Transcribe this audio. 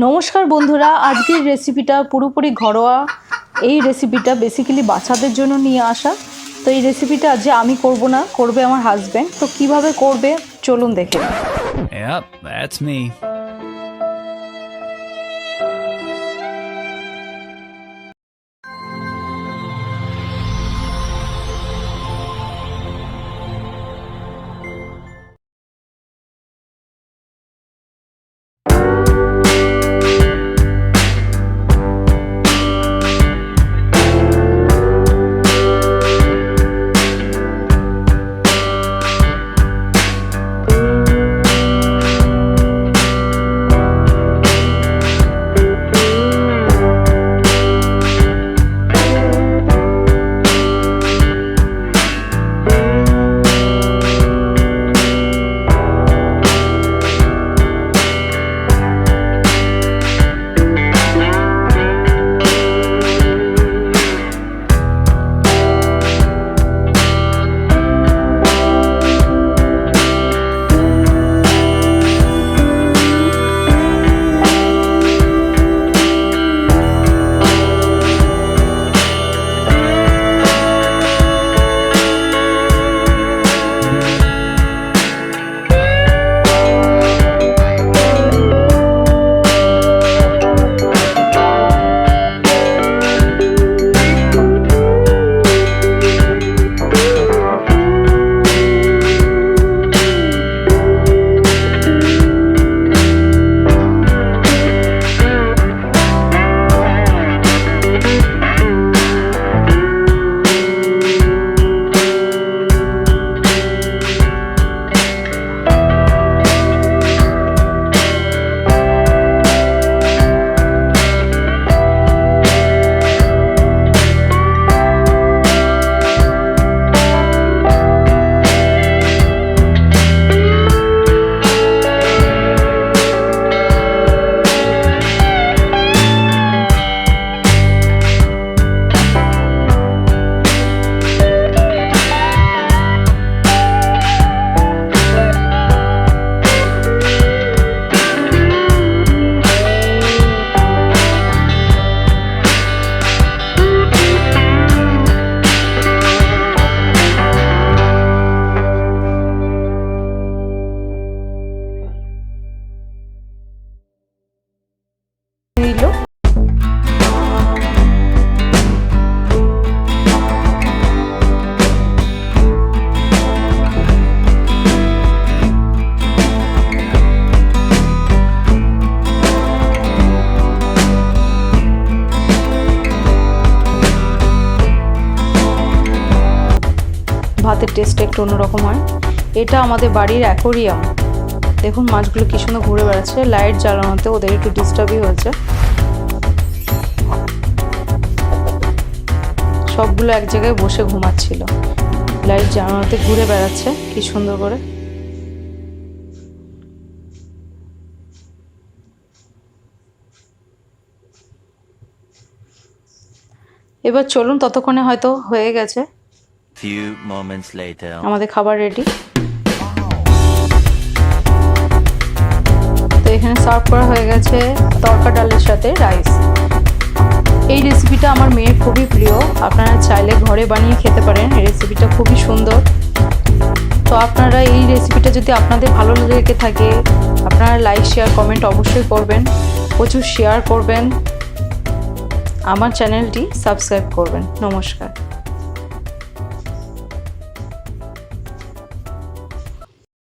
নমস্কার বন্ধুরা, আজকের রেসিপিটা পুরোপুরি ঘরোয়া। এই রেসিপিটা বেসিক্যালি বাচ্চাদের জন্য নিয়ে আসা। তো এই রেসিপিটা আজ আমি করব না, করবে আমার হাজব্যান্ড। তো কিভাবে করবে চলুন দেখে। Yep, that's me. ভাতের টেস্ট একটু অন্যরকম হয়। এটা আমাদের বাড়ির অ্যাকোরিয়াম। দেখুন মাছগুলো কি সুন্দর ঘুরে বেড়াচ্ছে। লাইট জ্বালানোতে ওদের একটু ডিস্টার্বই হয়েছে। সবগুলো এক জায়গায় বসে ঘুমাচ্ছিল, লাইট জ্বালানোতে ঘুরে বেড়াচ্ছে কি সুন্দর করে। এবার চলুন, ততক্ষণে হয়তো হয়ে গেছে। Few moments later. আমাদের খাবার রেডি। তো এখানে সার্ভ করা হয়ে গেছে তড়কা ডালের সাথে রাইস। এই রেসিপিটা আমার মেয়ের খুবই প্রিয়। আপনারা চাইলে ঘরে বানিয়ে খেতে পারেন। এই রেসিপিটা খুবই সুন্দর। তো আপনারা এই রেসিপিটা যদি আপনাদের ভালো লেগে থাকে, আপনারা লাইক শেয়ার কমেন্ট অবশ্যই করবেন, প্রচুর শেয়ার করবেন, আমার চ্যানেলটি সাবস্ক্রাইব করবেন। নমস্কার।